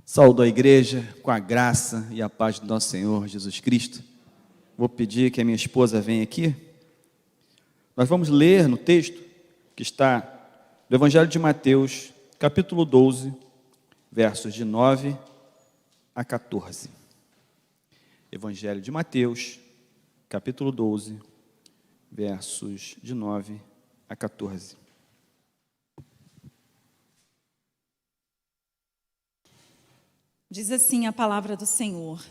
Saúdo a igreja com a graça e a paz do nosso Senhor Jesus Cristo. Vou pedir que a minha esposa venha aqui. Nós vamos ler no texto que está do Evangelho de Mateus, capítulo 12, versos de 9 a 14. Evangelho de Mateus, capítulo 12, versos de 9 a 14. Diz assim a palavra do Senhor: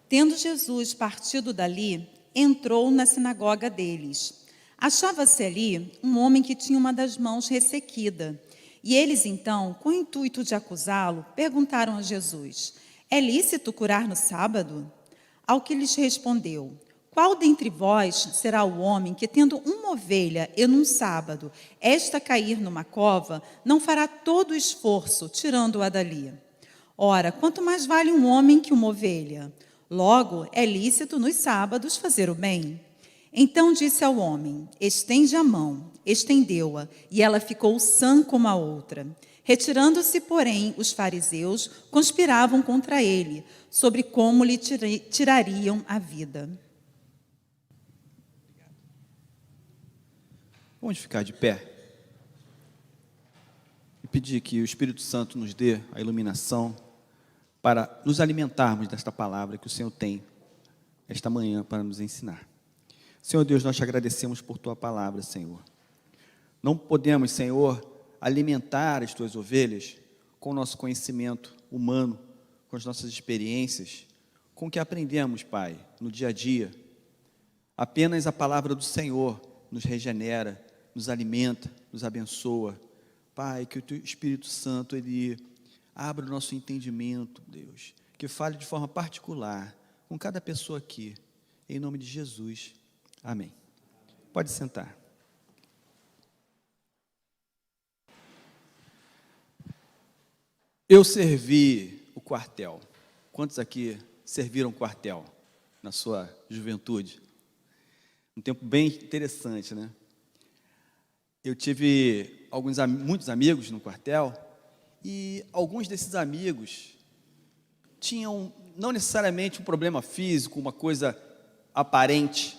Tendo Jesus partido dali, entrou na sinagoga deles. Achava-se ali um homem que tinha uma das mãos ressequida. E eles então, com o intuito de acusá-lo, perguntaram a Jesus: É lícito curar no sábado? Ao que lhes respondeu: Qual dentre vós será o homem que, tendo uma ovelha e num sábado, esta cair numa cova, não fará todo o esforço, tirando-a dali? Ora, quanto mais vale um homem que uma ovelha? Logo, é lícito nos sábados fazer o bem. Então disse ao homem: Estende a mão. Estendeu-a, e ela ficou sã como a outra. Retirando-se, porém, os fariseus conspiravam contra ele, sobre como lhe tirariam a vida. Vamos ficar de pé e pedir que o Espírito Santo nos dê a iluminação para nos alimentarmos desta palavra que o Senhor tem esta manhã para nos ensinar. Senhor Deus, nós te agradecemos por tua palavra, Senhor. Não podemos, Senhor, alimentar as tuas ovelhas com o nosso conhecimento humano, com as nossas experiências, com o que aprendemos, Pai, no dia a dia. Apenas a palavra do Senhor nos regenera, nos alimenta, nos abençoa. Pai, que o teu Espírito Santo, ele abra o nosso entendimento, Deus, que fale de forma particular com cada pessoa aqui, em nome de Jesus, amém. Pode sentar. Eu servi o quartel. Quantos aqui serviram quartel na sua juventude? Um tempo bem interessante, né? Eu tive muitos amigos no quartel, e alguns desses amigos tinham, não necessariamente um problema físico, uma coisa aparente,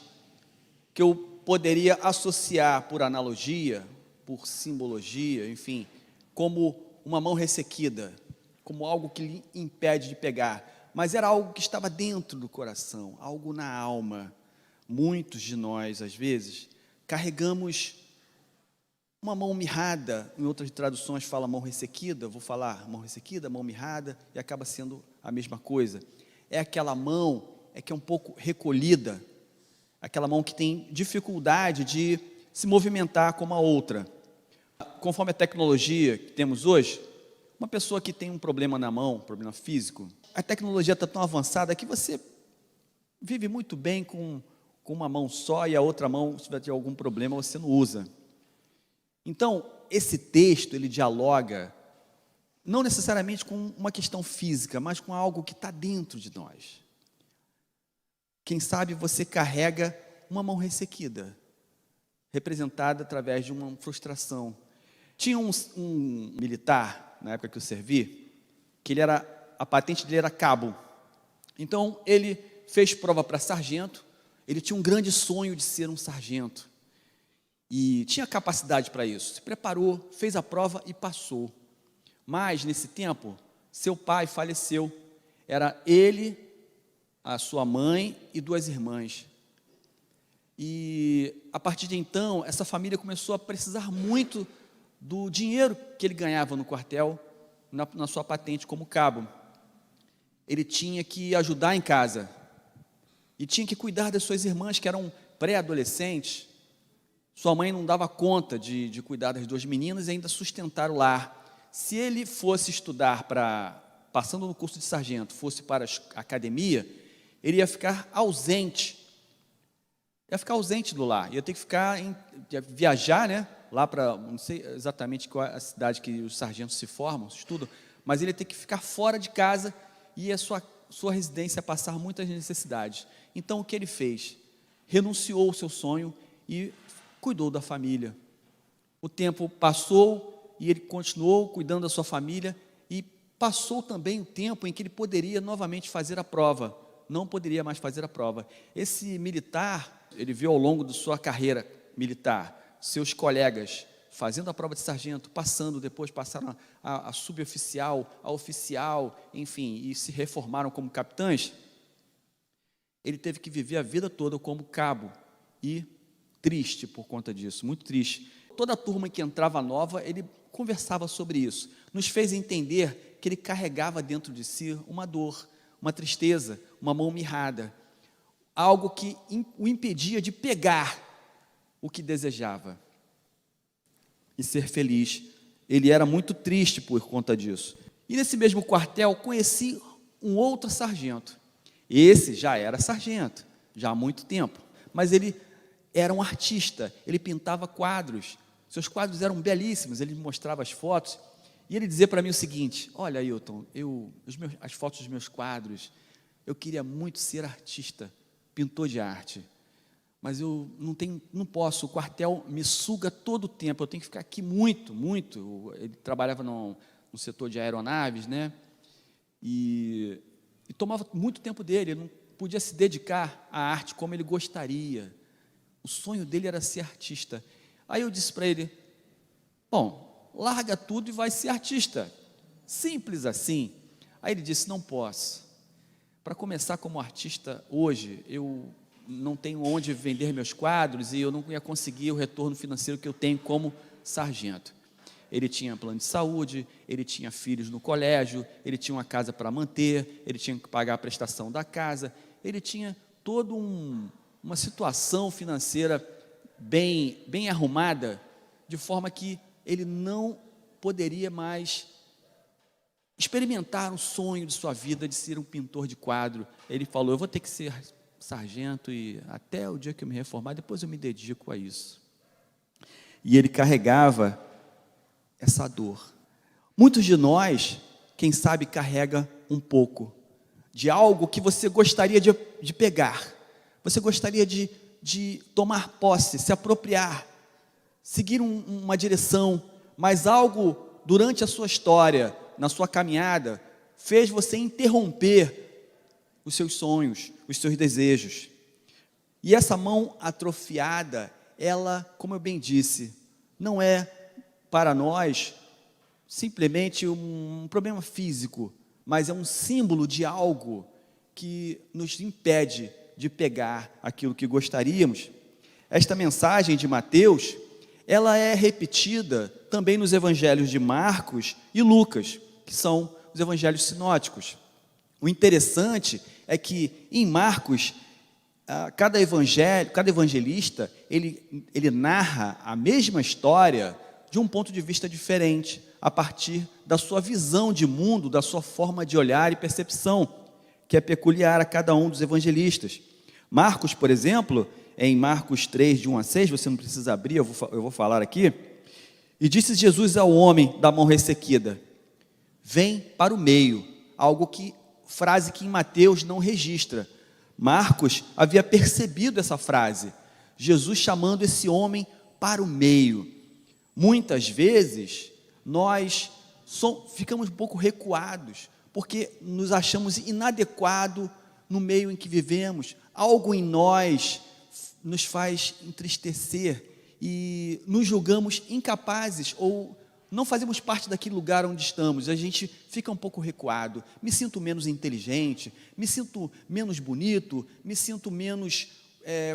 que eu poderia associar por analogia, por simbologia, enfim, como uma mão ressequida, como algo que lhe impede de pegar, mas era algo que estava dentro do coração, algo na alma. Muitos de nós, às vezes, carregamos uma mão mirrada. Em outras traduções fala mão ressequida, vou falar mão ressequida, mão mirrada, e acaba sendo a mesma coisa. É aquela mão que é um pouco recolhida, aquela mão que tem dificuldade de se movimentar como a outra. Conforme a tecnologia que temos hoje, uma pessoa que tem um problema na mão, um problema físico, a tecnologia está tão avançada que você vive muito bem com uma mão só, e a outra mão, se tiver algum problema, você não usa. Então, esse texto, ele dialoga, não necessariamente com uma questão física, mas com algo que está dentro de nós. Quem sabe você carrega uma mão ressequida, representada através de uma frustração. Tinha um militar, na época que eu servi, que a patente dele era cabo. Então, ele fez prova para sargento, ele tinha um grande sonho de ser um sargento. E tinha capacidade para isso, se preparou, fez a prova e passou. Mas, nesse tempo, seu pai faleceu. Era ele, a sua mãe e 2 irmãs. E, a partir de então, essa família começou a precisar muito do dinheiro que ele ganhava no quartel, na sua patente como cabo. Ele tinha que ajudar em casa. E tinha que cuidar das suas irmãs, que eram pré-adolescentes. Sua mãe não dava conta de cuidar das 2 meninas e ainda sustentar o lar. Se ele fosse estudar passando no curso de sargento, fosse para a academia, ele ia ficar ausente. Ia ficar ausente do lar. Ia ter que viajar, né? Lá para, não sei exatamente qual é a cidade que os sargentos se formam, se estudam, mas ele ia ter que ficar fora de casa e a sua residência passar muitas necessidades. Então, o que ele fez? Renunciou ao seu sonho e cuidou da família. O tempo passou e ele continuou cuidando da sua família, e passou também o tempo em que ele poderia novamente fazer a prova. Não poderia mais fazer a prova. Esse militar, ele viu ao longo de sua carreira militar, seus colegas fazendo a prova de sargento, passando, depois passaram a suboficial, a oficial, enfim, e se reformaram como capitães. Ele teve que viver a vida toda como cabo, e triste por conta disso, muito triste. Toda a turma que entrava nova, ele conversava sobre isso, nos fez entender que ele carregava dentro de si uma dor, uma tristeza, uma mão mirrada, algo que o impedia de pegar o que desejava e ser feliz. Ele era muito triste por conta disso. E nesse mesmo quartel, conheci um outro sargento. Esse já era sargento, já há muito tempo, mas ele era um artista, ele pintava quadros, seus quadros eram belíssimos, ele me mostrava as fotos, e ele dizia para mim o seguinte: olha, Ailton, as fotos dos meus quadros, eu queria muito ser artista, pintor de arte, mas eu não posso, o quartel me suga todo o tempo, eu tenho que ficar aqui muito. Ele trabalhava no setor de aeronaves, né? E tomava muito tempo dele, ele não podia se dedicar à arte como ele gostaria. O sonho dele era ser artista. Aí eu disse para ele: bom, larga tudo e vai ser artista. Simples assim. Aí ele disse: não posso. Para começar como artista hoje, eu não tenho onde vender meus quadros e eu não ia conseguir o retorno financeiro que eu tenho como sargento. Ele tinha plano de saúde, ele tinha filhos no colégio, ele tinha uma casa para manter, ele tinha que pagar a prestação da casa, ele tinha toda uma situação financeira bem arrumada, de forma que ele não poderia mais experimentar um sonho de sua vida de ser um pintor de quadro. Ele falou: eu vou ter que ser sargento e até o dia que eu me reformar, depois eu me dedico a isso. E ele carregava essa dor. Muitos de nós, quem sabe, carrega um pouco de algo que você gostaria de pegar, você gostaria de tomar posse, se apropriar, seguir uma direção, mas algo durante a sua história, na sua caminhada, fez você interromper os seus sonhos, os seus desejos. E essa mão atrofiada, ela, como eu bem disse, não é para nós simplesmente um problema físico, mas é um símbolo de algo que nos impede de pegar aquilo que gostaríamos. Esta mensagem de Mateus, ela é repetida também nos evangelhos de Marcos e Lucas, que são os evangelhos sinóticos. O interessante é que em Marcos, cada evangelista, ele narra a mesma história de um ponto de vista diferente, a partir da sua visão de mundo, da sua forma de olhar e percepção, que é peculiar a cada um dos evangelistas. Marcos, por exemplo, em Marcos 3, de 1 a 6, você não precisa abrir, eu vou falar aqui. E disse Jesus ao homem da mão ressequida: vem para o meio, frase que em Mateus não registra. Marcos havia percebido essa frase, Jesus chamando esse homem para o meio. Muitas vezes, nós ficamos um pouco recuados, porque nos achamos inadequados no meio em que vivemos. Algo em nós nos faz entristecer e nos julgamos incapazes ou não fazemos parte daquele lugar onde estamos. A gente fica um pouco recuado, me sinto menos inteligente, me sinto menos bonito, me sinto menos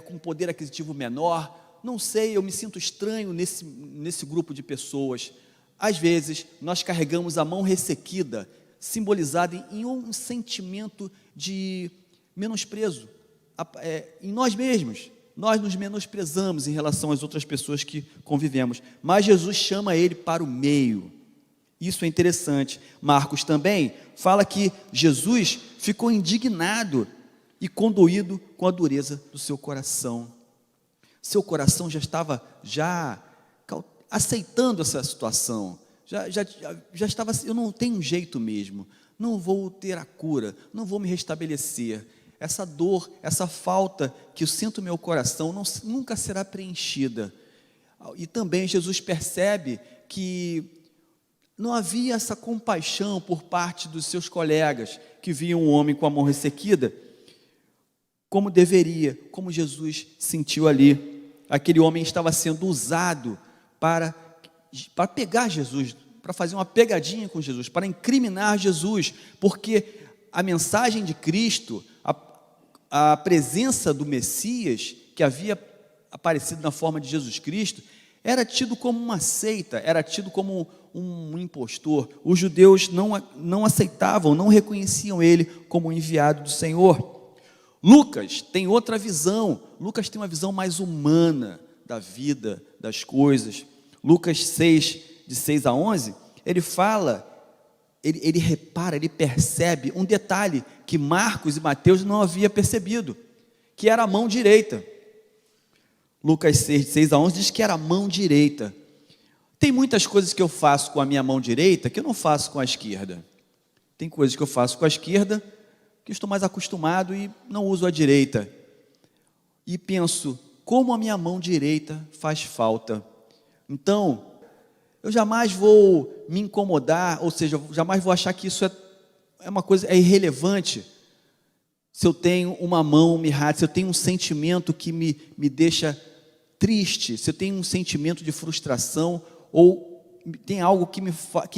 com poder aquisitivo menor, não sei, eu me sinto estranho nesse grupo de pessoas. Às vezes, nós carregamos a mão ressequida, simbolizada em um sentimento de menosprezo, em nós mesmos. Nós nos menosprezamos em relação às outras pessoas que convivemos, mas Jesus chama ele para o meio. Isso é interessante. Marcos também fala que Jesus ficou indignado e condoído com a dureza do seu coração. Seu coração já estava aceitando essa situação, já estava assim: eu não tenho um jeito mesmo, não vou ter a cura, não vou me restabelecer. Essa dor, essa falta que eu sinto no meu coração nunca será preenchida. E também Jesus percebe que não havia essa compaixão por parte dos seus colegas que viam um homem com a mão ressequida, como deveria, como Jesus sentiu ali. Aquele homem estava sendo usado para pegar Jesus, para fazer uma pegadinha com Jesus, para incriminar Jesus, porque a mensagem de Cristo, a presença do Messias, que havia aparecido na forma de Jesus Cristo, era tido como uma seita, era tido como um impostor. Os judeus não aceitavam, não reconheciam ele como enviado do Senhor. Lucas tem outra visão. Lucas tem uma visão mais humana da vida, das coisas. Lucas 6, de 6 a 11, ele fala, ele repara, ele percebe um detalhe que Marcos e Mateus não haviam percebido, que era a mão direita. Lucas 6, de 6 a 11, diz que era a mão direita. Tem muitas coisas que eu faço com a minha mão direita que eu não faço com a esquerda. Tem coisas que eu faço com a esquerda que estou mais acostumado e não uso a direita. E penso, como a minha mão direita faz falta. Então, eu jamais vou me incomodar, ou seja, eu jamais vou achar que isso é uma coisa, é irrelevante. Se eu tenho uma mão mirrada, se eu tenho um sentimento que me deixa triste, se eu tenho um sentimento de frustração, ou tem algo que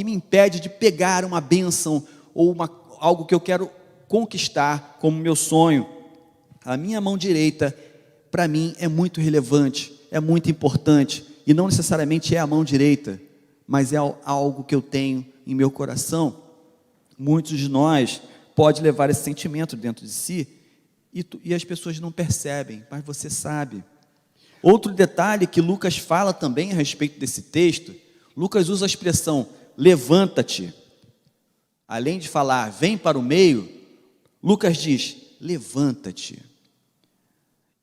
me impede de pegar uma bênção, ou algo que eu quero conquistar como meu sonho, a minha mão direita, para mim, é muito relevante, é muito importante, e não necessariamente é a mão direita, mas é algo que eu tenho em meu coração. Muitos de nós podem levar esse sentimento dentro de si, e as pessoas não percebem, mas você sabe. Outro detalhe que Lucas fala também a respeito desse texto, Lucas usa a expressão, levanta-te. Além de falar, vem para o meio, Lucas diz, levanta-te.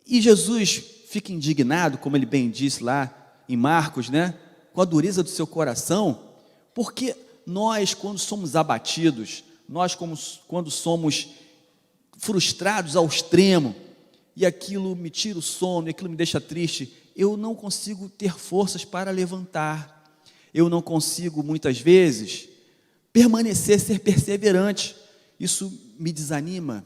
E Jesus fica indignado, como ele bem disse lá em Marcos, né? Com a dureza do seu coração, porque nós, quando somos abatidos, nós quando somos frustrados ao extremo, e aquilo me tira o sono, e aquilo me deixa triste, eu não consigo ter forças para levantar, eu não consigo, muitas vezes, permanecer, ser perseverante, isso me desanima.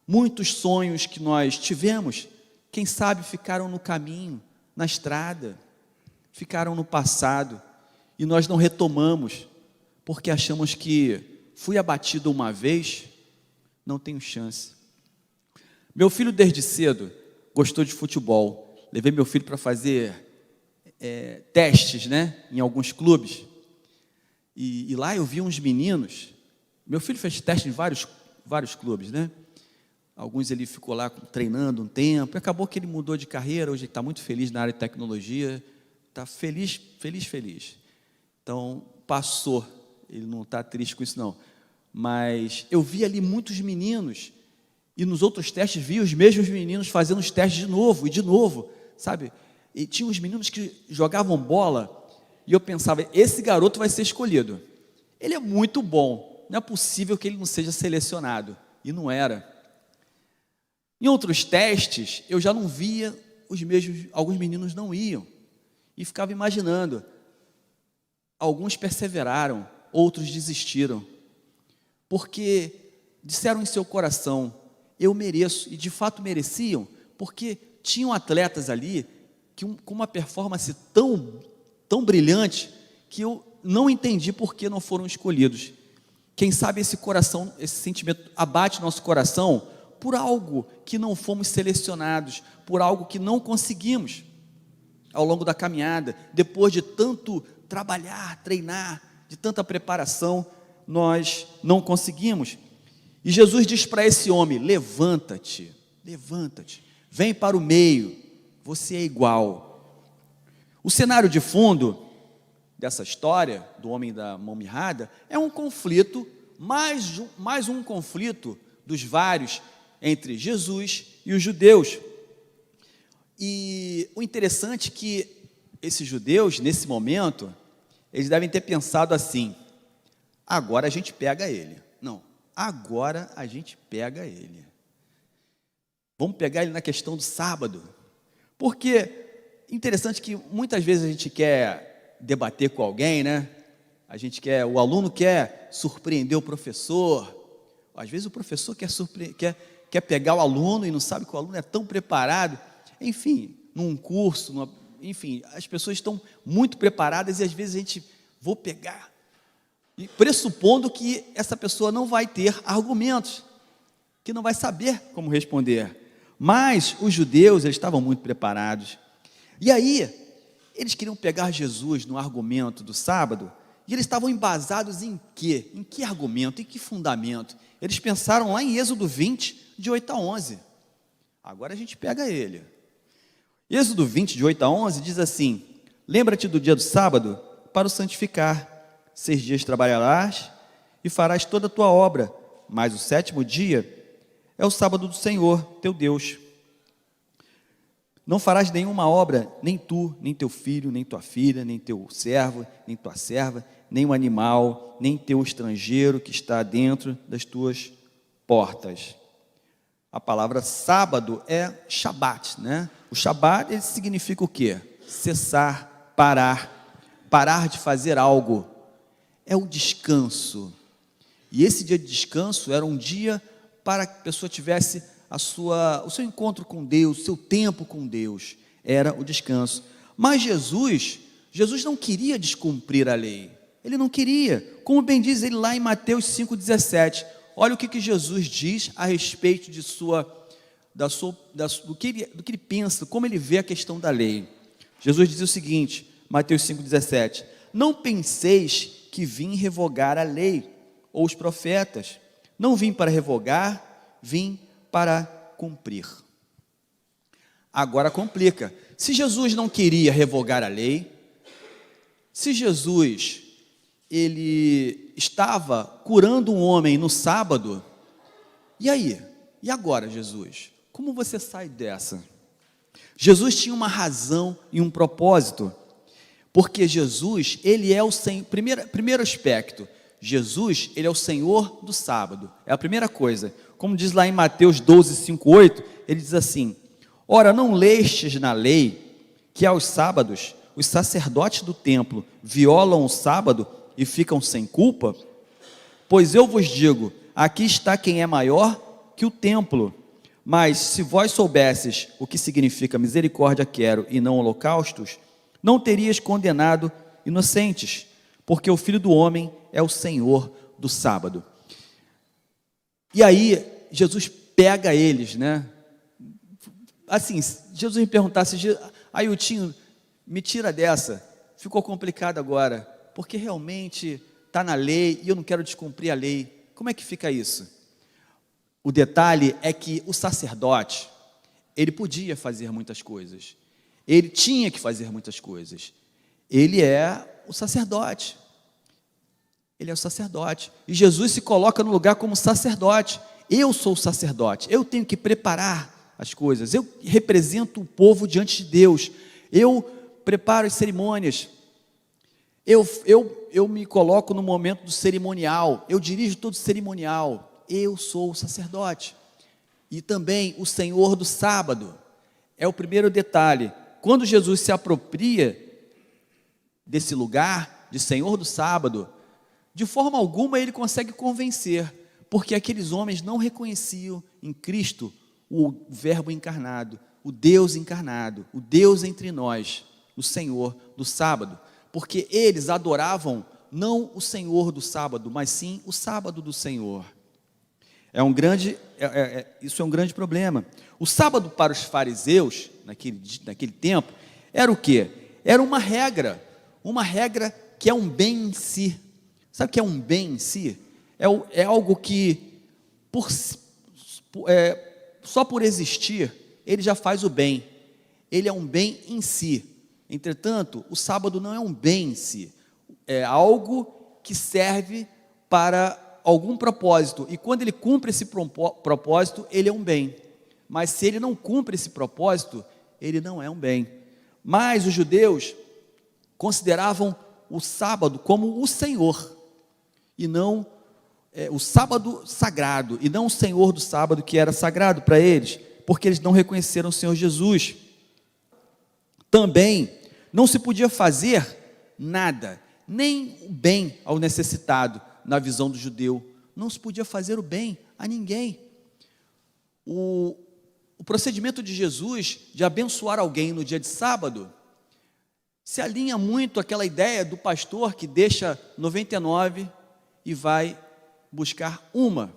Muitos sonhos que nós tivemos, quem sabe ficaram no caminho, na estrada, ficaram no passado, e nós não retomamos, porque achamos que fui abatido uma vez, não tenho chance. Meu filho desde cedo gostou de futebol, levei meu filho para fazer testes, né, em alguns clubes, e lá eu vi uns meninos, meu filho fez teste em vários clubes, né, alguns ele ficou lá treinando um tempo, acabou que ele mudou de carreira, hoje ele está muito feliz na área de tecnologia, está feliz, então passou, ele não está triste com isso não, mas eu vi ali muitos meninos, e nos outros testes vi os mesmos meninos fazendo os testes de novo, sabe, e tinha uns meninos que jogavam bola, e eu pensava, esse garoto vai ser escolhido, ele é muito bom, não é possível que ele não seja selecionado, e não era. Em outros testes, eu já não via os mesmos, alguns meninos não iam, e ficava imaginando, alguns perseveraram, outros desistiram, porque disseram em seu coração, eu mereço, e de fato mereciam, porque tinham atletas ali, com uma performance tão brilhante, que eu não entendi por que não foram escolhidos. Quem sabe esse sentimento abate nosso coração, por algo que não fomos selecionados, por algo que não conseguimos, ao longo da caminhada, depois de tanto trabalhar, treinar, de tanta preparação, nós não conseguimos. E Jesus diz para esse homem, levanta-te, vem para o meio, você é igual. O cenário de fundo dessa história, do homem da mão mirrada, é um conflito, mais um conflito dos vários, entre Jesus e os judeus. E o interessante é que esses judeus, nesse momento, eles devem ter pensado assim, agora a gente pega ele. Não, agora a gente pega ele. Vamos pegar ele na questão do sábado. Porque, interessante que muitas vezes a gente quer debater com alguém, né? O aluno quer surpreender o professor. Às vezes o professor quer pegar o aluno e não sabe que o aluno é tão preparado. Enfim, num curso, enfim, as pessoas estão muito preparadas e às vezes a gente, vou pegar, e pressupondo que essa pessoa não vai ter argumentos, que não vai saber como responder. Mas os judeus, eles estavam muito preparados. E aí, eles queriam pegar Jesus no argumento do sábado, e eles estavam embasados em quê? Em que argumento? Em que fundamento? Eles pensaram lá em Êxodo 20, de 8 a 11. Agora a gente pega ele. Êxodo 20, de 8 a 11, diz assim: lembra-te do dia do sábado para o santificar. 6 dias trabalharás e farás toda a tua obra, mas o 7º dia é o sábado do Senhor, teu Deus. Não farás nenhuma obra, nem tu, nem teu filho, nem tua filha, nem teu servo, nem tua serva, nem o animal, nem teu estrangeiro que está dentro das tuas portas. A palavra sábado é Shabat, né? O Shabat, ele significa o quê? Cessar, parar de fazer algo. É o descanso. E esse dia de descanso era um dia para que a pessoa tivesse o seu encontro com Deus, o seu tempo com Deus. Era o descanso. Mas Jesus não queria descumprir a lei. Ele não queria. Como bem diz ele lá em Mateus 5,17. Olha o que Jesus diz a respeito do que ele pensa, como ele vê a questão da lei. Jesus diz o seguinte, Mateus 5,17. Não penseis que vim revogar a lei ou os profetas. Não vim para revogar, vim para cumprir. Agora complica. Se Jesus não queria revogar a lei, se Jesus ele estava curando um homem no sábado, e aí? E agora, Jesus? Como você sai dessa? Jesus tinha uma razão e um propósito, porque Jesus, ele é o Senhor. Primeiro aspecto, Jesus, ele é o Senhor do sábado, é a primeira coisa. Como diz lá em Mateus 12, 5, 8, ele diz assim: ora, não lestes na lei que aos sábados os sacerdotes do templo violam o sábado e ficam sem culpa? Pois eu vos digo, aqui está quem é maior que o templo. Mas se vós soubesses o que significa misericórdia quero e não holocaustos, não terias condenado inocentes, porque o Filho do Homem é o Senhor do sábado. E aí, Jesus pega eles, né? Assim, Jesus me perguntasse, Ailtinho, me tira dessa, ficou complicado agora, porque realmente está na lei e eu não quero descumprir a lei. Como é que fica isso? O detalhe é que o sacerdote, ele podia fazer muitas coisas, ele tinha que fazer muitas coisas, ele é o sacerdote, ele é o sacerdote, e Jesus se coloca no lugar como sacerdote. Eu sou o sacerdote, eu tenho que preparar as coisas, eu represento o povo diante de Deus, eu preparo as cerimônias, eu me coloco no momento do cerimonial, eu dirijo todo o cerimonial. Eu sou o sacerdote, e também o Senhor do sábado, é o primeiro detalhe. Quando Jesus se apropria desse lugar, de Senhor do sábado, de forma alguma ele consegue convencer, porque aqueles homens não reconheciam em Cristo o verbo encarnado, o Deus encarnado, o Deus entre nós, o Senhor do sábado, porque eles adoravam não o Senhor do sábado, mas sim o sábado do Senhor. Isso é um grande problema. O sábado para os fariseus, naquele tempo, era o quê? Era uma regra que é um bem em si. Sabe o que é um bem em si? É algo que, só por existir, ele já faz o bem. Ele é um bem em si. Entretanto, o sábado não é um bem em si. É algo que serve para algum propósito, e quando ele cumpre esse propósito, ele é um bem, mas se ele não cumpre esse propósito, ele não é um bem. Mas os judeus consideravam o sábado como o Senhor, e não o sábado sagrado, e não o Senhor do sábado que era sagrado para eles, porque eles não reconheceram o Senhor Jesus. Também não se podia fazer nada, nem o bem ao necessitado, na visão do judeu. Não se podia fazer o bem a ninguém. O procedimento de Jesus de abençoar alguém no dia de sábado se alinha muito àquela ideia do pastor que deixa 99 e vai buscar uma.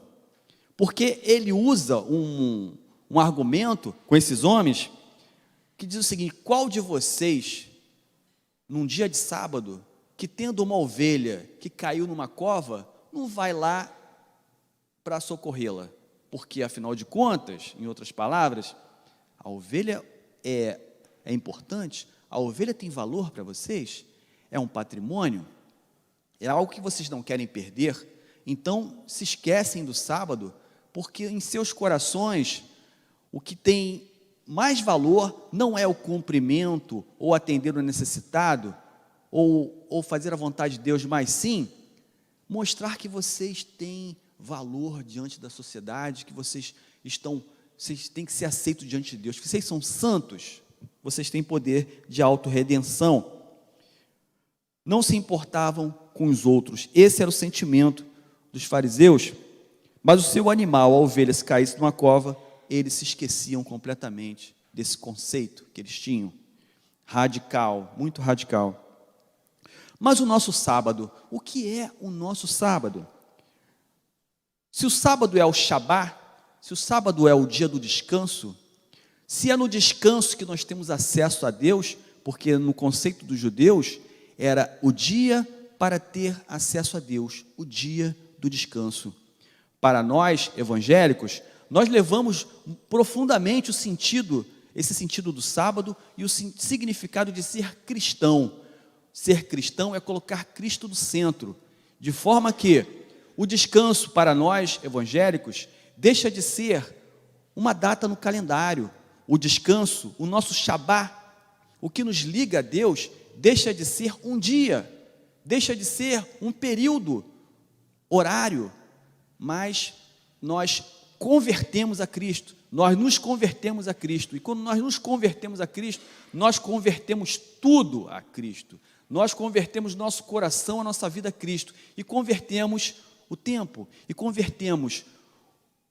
Porque ele usa um argumento com esses homens que diz o seguinte: qual de vocês, num dia de sábado, que tendo uma ovelha que caiu numa cova, não vai lá para socorrê-la? Porque, afinal de contas, em outras palavras, a ovelha é importante, a ovelha tem valor para vocês, é um patrimônio, é algo que vocês não querem perder, então se esquecem do sábado, porque em seus corações o que tem mais valor não é o cumprimento, ou atender o necessitado, ou fazer a vontade de Deus, mas sim mostrar que vocês têm valor diante da sociedade, que vocês têm que ser aceitos diante de Deus, que vocês são santos, vocês têm poder de autorredenção. Não se importavam com os outros, esse era o sentimento dos fariseus. Mas o seu animal, a ovelha, se caísse numa cova, eles se esqueciam completamente desse conceito que eles tinham. Radical, muito radical. Mas o nosso sábado, o que é o nosso sábado? Se o sábado é o Shabá, se o sábado é o dia do descanso, se é no descanso que nós temos acesso a Deus, porque no conceito dos judeus, era o dia para ter acesso a Deus, o dia do descanso. Para nós, evangélicos, nós levamos profundamente esse sentido do sábado e o significado de ser cristão. Ser cristão é colocar Cristo no centro, de forma que o descanso para nós, evangélicos, deixa de ser uma data no calendário. O descanso, o nosso Shabá, o que nos liga a Deus, deixa de ser um dia, deixa de ser um período horário, mas nós convertemos a Cristo, nós nos convertemos a Cristo, e quando nós nos convertemos a Cristo, nós convertemos tudo a Cristo, nós convertemos nosso coração, a nossa vida a Cristo, e convertemos o tempo, e convertemos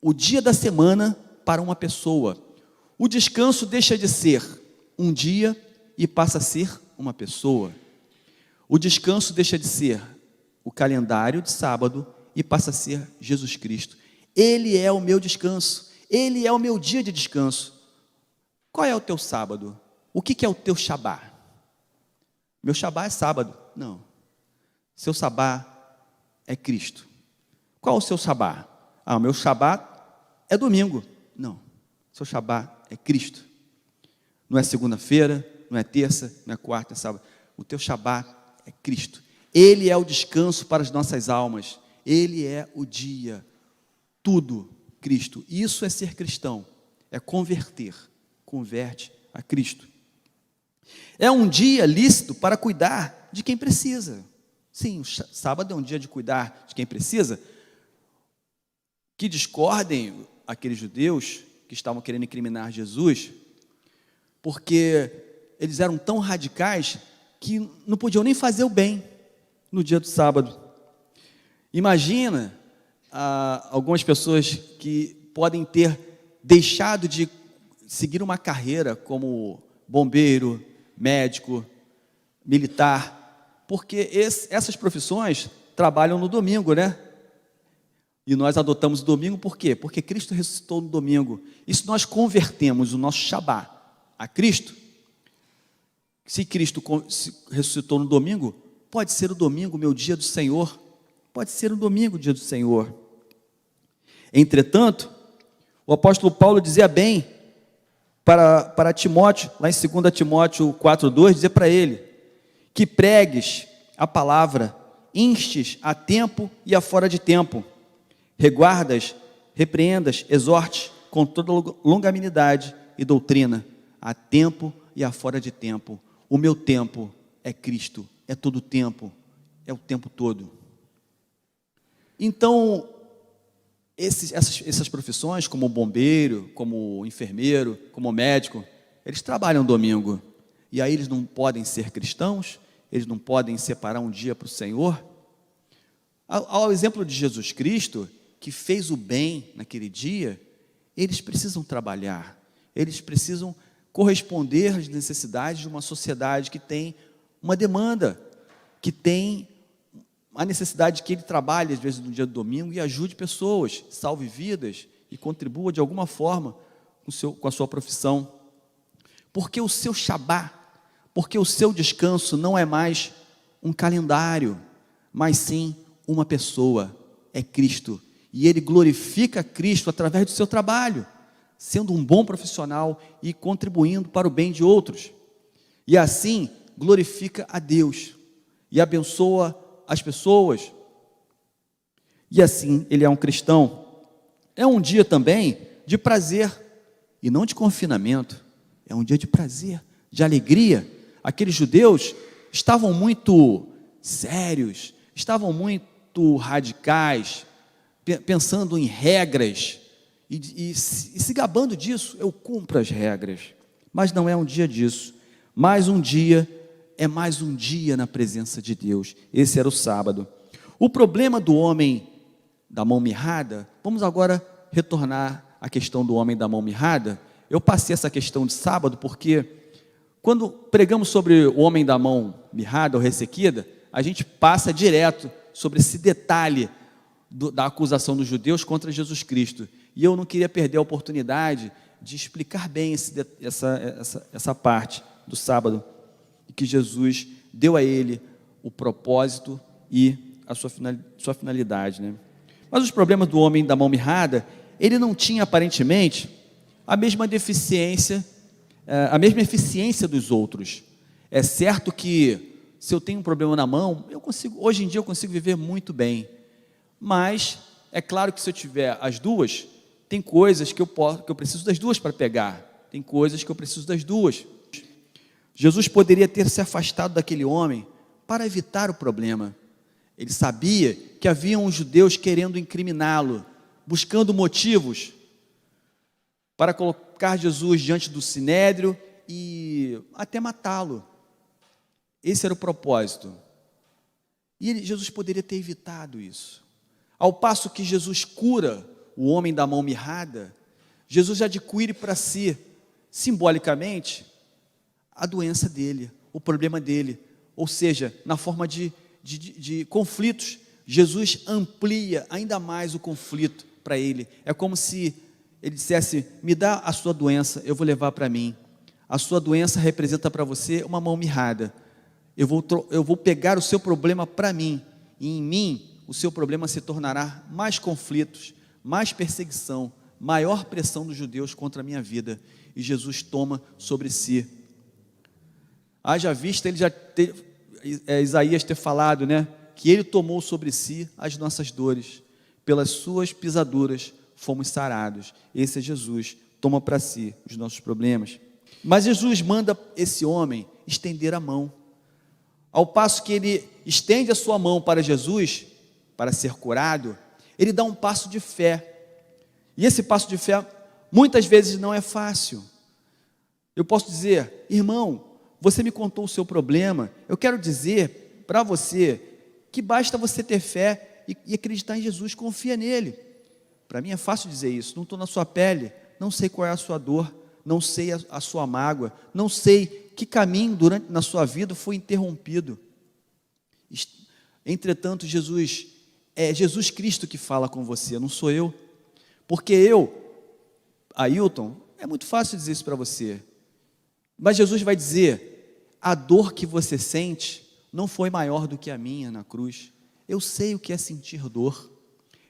o dia da semana para uma pessoa. O descanso deixa de ser um dia e passa a ser uma pessoa. O descanso deixa de ser o calendário de sábado e passa a ser Jesus Cristo. Ele é o meu descanso, Ele é o meu dia de descanso. Qual é o teu sábado? O que é o teu Shabá? Meu Shabá é sábado. Não. Seu Shabá é Cristo. Qual é o seu Shabá? O meu Shabá é domingo. Não. Seu Shabá é Cristo. Não é segunda-feira, não é terça, não é quarta, é sábado. O teu Shabá é Cristo. Ele é o descanso para as nossas almas. Ele é o dia. Tudo Cristo. Isso é ser cristão. É converter. Converte a Cristo. É um dia lícito para cuidar de quem precisa. Sim, o sábado é um dia de cuidar de quem precisa. Que discordem aqueles judeus que estavam querendo incriminar Jesus, porque eles eram tão radicais que não podiam nem fazer o bem no dia do sábado. Imagina algumas pessoas que podem ter deixado de seguir uma carreira como bombeiro, médico, militar, porque essas profissões trabalham no domingo, né? E nós adotamos o domingo por quê? Porque Cristo ressuscitou no domingo. E se nós convertemos o nosso Shabá a Cristo, se Cristo ressuscitou no domingo, pode ser o domingo, meu dia do Senhor. Pode ser o domingo, o dia do Senhor. Entretanto, o apóstolo Paulo dizia bem para Timóteo, lá em 2 Timóteo 4,2, dizer para ele que pregues a palavra, instes a tempo e a fora de tempo, reguardas, repreendas, exortes com toda longanimidade e doutrina, a tempo e a fora de tempo. O meu tempo é Cristo, é todo o tempo, é o tempo todo. Então, essas profissões, como bombeiro, como enfermeiro, como médico, eles trabalham domingo, e aí eles não podem ser cristãos, eles não podem separar um dia para o Senhor? Ao exemplo de Jesus Cristo, que fez o bem naquele dia, eles precisam trabalhar, eles precisam corresponder às necessidades de uma sociedade que tem uma demanda, que tem a necessidade que ele trabalhe, às vezes, no dia do domingo e ajude pessoas, salve vidas e contribua de alguma forma com a sua profissão. Porque o seu Shabá, porque o seu descanso não é mais um calendário, mas sim uma pessoa, é Cristo. E ele glorifica Cristo através do seu trabalho, sendo um bom profissional e contribuindo para o bem de outros. E assim glorifica a Deus e abençoa as pessoas. E assim ele é um cristão. É um dia também de prazer e não de confinamento. É um dia de prazer, de alegria. Aqueles judeus estavam muito sérios, estavam muito radicais, pensando em regras e se gabando disso. Eu cumpro as regras, mas não é um dia disso. Mais um dia é mais um dia na presença de Deus. Esse era o sábado. O problema do homem da mão mirrada, vamos agora retornar à questão do homem da mão mirrada. Eu passei essa questão de sábado porque quando pregamos sobre o homem da mão mirrada ou ressequida, a gente passa direto sobre esse detalhe da acusação dos judeus contra Jesus Cristo. E eu não queria perder a oportunidade de explicar bem essa parte do sábado, que Jesus deu a ele o propósito e a sua finalidade, né? Mas os problemas do homem da mão mirrada, ele não tinha aparentemente a mesma deficiência, a mesma eficiência dos outros. É certo que se eu tenho um problema na mão, hoje em dia eu consigo viver muito bem, mas é claro que se eu tiver as duas, tem coisas que eu preciso das duas para pegar, tem coisas que eu preciso das duas. Jesus poderia ter se afastado daquele homem para evitar o problema. Ele sabia que haviam os judeus querendo incriminá-lo, buscando motivos para colocar Jesus diante do sinédrio e até matá-lo. Esse era o propósito. E Jesus poderia ter evitado isso. Ao passo que Jesus cura o homem da mão mirrada, Jesus adquire para si, simbolicamente, a doença dele, o problema dele, ou seja, na forma de conflitos. Jesus amplia ainda mais o conflito para ele. É como se ele dissesse: me dá a sua doença, eu vou levar para mim. A sua doença representa para você uma mão mirrada. Eu vou pegar o seu problema para mim, e em mim o seu problema se tornará mais conflitos, mais perseguição, maior pressão dos judeus contra a minha vida. E Jesus toma sobre si. Haja vista ele Isaías ter falado, né, que ele tomou sobre si as nossas dores, pelas suas pisaduras fomos sarados. Esse é Jesus, toma para si os nossos problemas. Mas Jesus manda esse homem estender a mão. Ao passo que ele estende a sua mão para Jesus, para ser curado, ele dá um passo de fé. E esse passo de fé, muitas vezes não é fácil. Eu posso dizer: irmão, você me contou o seu problema, eu quero dizer para você que basta você ter fé e acreditar em Jesus, confia nele. Para mim é fácil dizer isso, não estou na sua pele, não sei qual é a sua dor, não sei a sua mágoa, não sei que caminho na sua vida foi interrompido. Entretanto, é Jesus Cristo que fala com você, não sou eu. Porque Ailton, é muito fácil dizer isso para você. Mas Jesus vai dizer: a dor que você sente não foi maior do que a minha na cruz. Eu sei o que é sentir dor.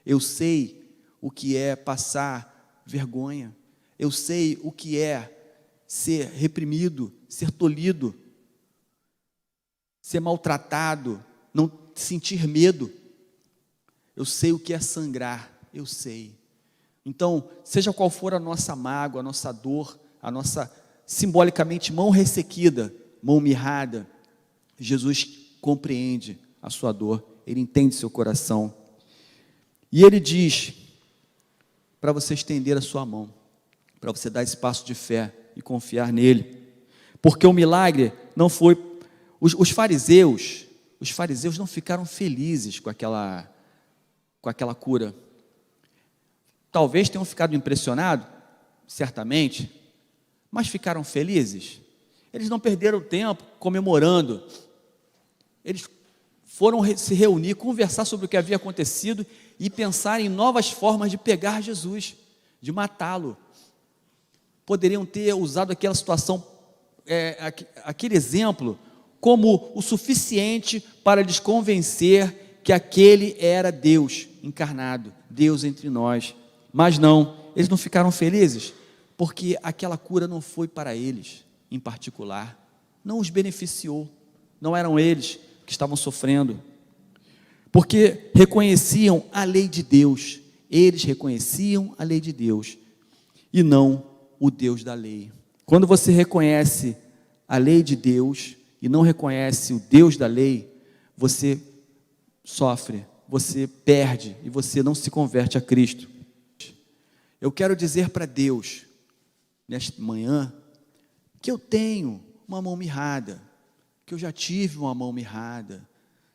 Eu sei o que é passar vergonha. Eu sei o que é ser reprimido, ser tolhido, ser maltratado, não sentir medo. Eu sei o que é sangrar, eu sei. Então, seja qual for a nossa mágoa, a nossa dor, a nossa, simbolicamente, mão ressequida, mão mirrada, Jesus compreende a sua dor, Ele entende seu coração. E Ele diz para você estender a sua mão, para você dar esse passo de fé e confiar nele. Porque o milagre não foi Os fariseus não ficaram felizes com aquela cura. Talvez tenham ficado impressionados, certamente, mas ficaram felizes. Eles não perderam tempo comemorando. Eles foram se reunir, conversar sobre o que havia acontecido e pensar em novas formas de pegar Jesus, de matá-lo. Poderiam ter usado aquela situação, aquele exemplo, como o suficiente para lhes convencer que aquele era Deus encarnado, Deus entre nós. Mas não, eles não ficaram felizes, porque aquela cura não foi para eles, em particular, não os beneficiou, não eram eles que estavam sofrendo, porque reconheciam a lei de Deus, eles reconheciam a lei de Deus, e não o Deus da lei. Quando você reconhece a lei de Deus, e não reconhece o Deus da lei, você sofre, você perde, e você não se converte a Cristo. Eu quero dizer para Deus, nesta manhã, que eu tenho uma mão mirrada, que eu já tive uma mão mirrada.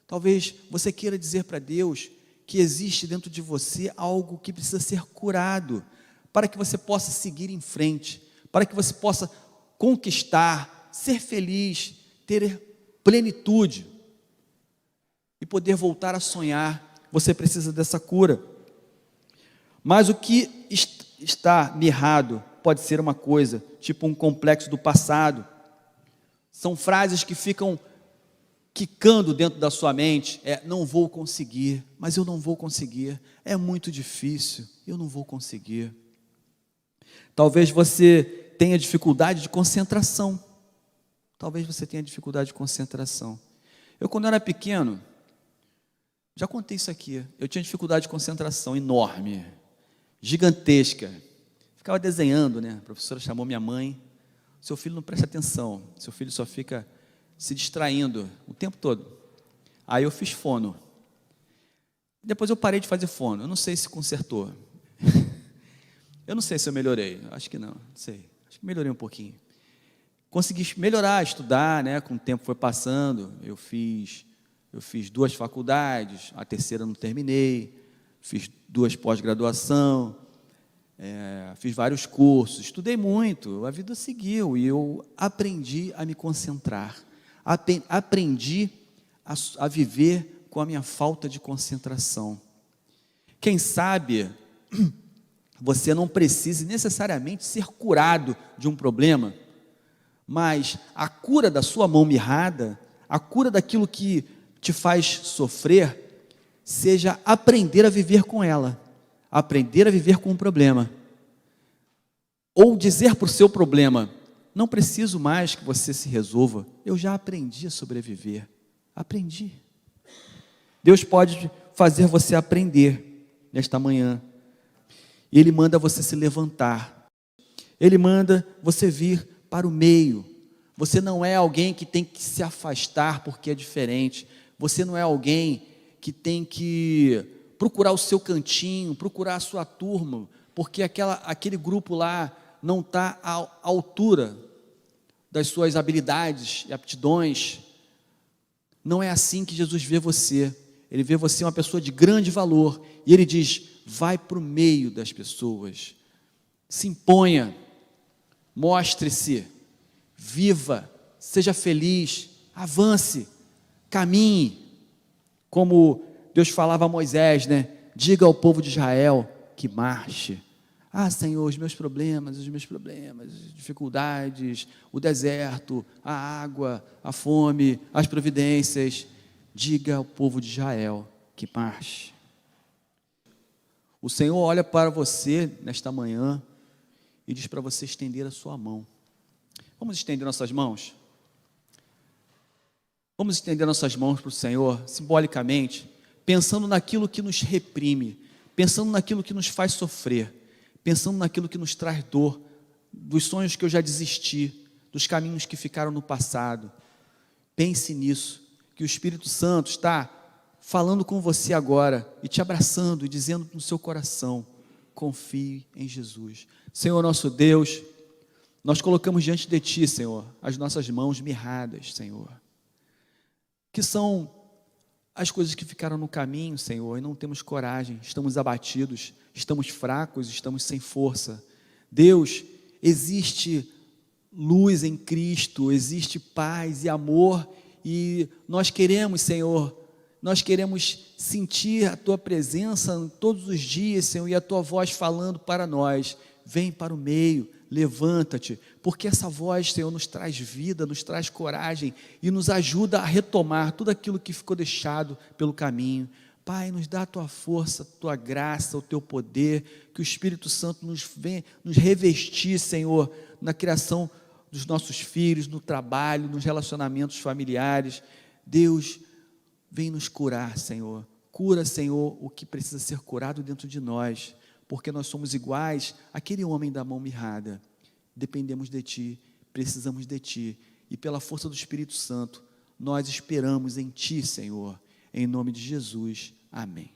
Talvez você queira dizer para Deus que existe dentro de você algo que precisa ser curado, para que você possa seguir em frente, para que você possa conquistar, ser feliz, ter plenitude e poder voltar a sonhar. Você precisa dessa cura. Mas o que está mirrado pode ser uma coisa, tipo um complexo do passado. São frases que ficam quicando dentro da sua mente. Não vou conseguir, mas eu não vou conseguir. É muito difícil, eu não vou conseguir. Talvez você tenha dificuldade de concentração. Eu, quando era pequeno, já contei isso aqui, eu tinha dificuldade de concentração enorme, gigantesca. Ficava desenhando, né? A professora chamou minha mãe. Seu filho não presta atenção, seu filho só fica se distraindo o tempo todo. Aí eu fiz fono. Depois eu parei de fazer fono. Eu não sei se consertou. Eu não sei se eu melhorei. Acho que não sei. Acho que melhorei um pouquinho. Consegui melhorar, estudar, né? Com o tempo foi passando. Eu fiz 2 faculdades, a terceira não terminei. Fiz 2 pós-graduação. Fiz vários cursos, estudei muito, a vida seguiu e eu aprendi a me concentrar, aprendi a viver com a minha falta de concentração. Quem sabe você não precise necessariamente ser curado de um problema, mas a cura da sua mão mirrada, a cura daquilo que te faz sofrer, seja aprender a viver com ela. Aprender a viver com o problema, ou dizer para o seu problema: não preciso mais que você se resolva, eu já aprendi a sobreviver, aprendi. Deus pode fazer você aprender nesta manhã, e Ele manda você se levantar, Ele manda você vir para o meio. Você não é alguém que tem que se afastar porque é diferente, você não é alguém que tem que procurar o seu cantinho, procurar a sua turma, porque aquele grupo lá não está à altura das suas habilidades e aptidões. Não é assim que Jesus vê você. Ele vê você uma pessoa de grande valor, e Ele diz: vai para o meio das pessoas, se imponha, mostre-se, viva, seja feliz, avance, caminhe, como Deus falava a Moisés, né? Diga ao povo de Israel que marche. Senhor, os meus problemas, as dificuldades, o deserto, a água, a fome, as providências. Diga ao povo de Israel que marche. O Senhor olha para você nesta manhã e diz para você estender a sua mão. Vamos estender nossas mãos? Vamos estender nossas mãos para o Senhor, simbolicamente, pensando naquilo que nos reprime, pensando naquilo que nos faz sofrer, pensando naquilo que nos traz dor, dos sonhos que eu já desisti, dos caminhos que ficaram no passado. Pense nisso, que o Espírito Santo está falando com você agora e te abraçando e dizendo no seu coração: confie em Jesus. Senhor nosso Deus, nós colocamos diante de Ti, Senhor, as nossas mãos mirradas, Senhor. que são as coisas que ficaram no caminho, Senhor, e não temos coragem, estamos abatidos, estamos fracos, estamos sem força. Deus, existe luz em Cristo, existe paz e amor, e nós queremos, Senhor, nós queremos sentir a Tua presença todos os dias, Senhor, e a Tua voz falando para nós. Vem para o meio, levanta-te, porque essa voz, Senhor, nos traz vida, nos traz coragem e nos ajuda a retomar tudo aquilo que ficou deixado pelo caminho. Pai, nos dá a Tua força, a Tua graça, o Teu poder, que o Espírito Santo nos venha nos revestir, Senhor, na criação dos nossos filhos, no trabalho, nos relacionamentos familiares. Deus, vem nos curar, Senhor. Cura, Senhor, o que precisa ser curado dentro de nós, porque nós somos iguais àquele homem da mão mirrada. Dependemos de Ti, precisamos de Ti, e pela força do Espírito Santo, nós esperamos em Ti, Senhor. Em nome de Jesus, amém.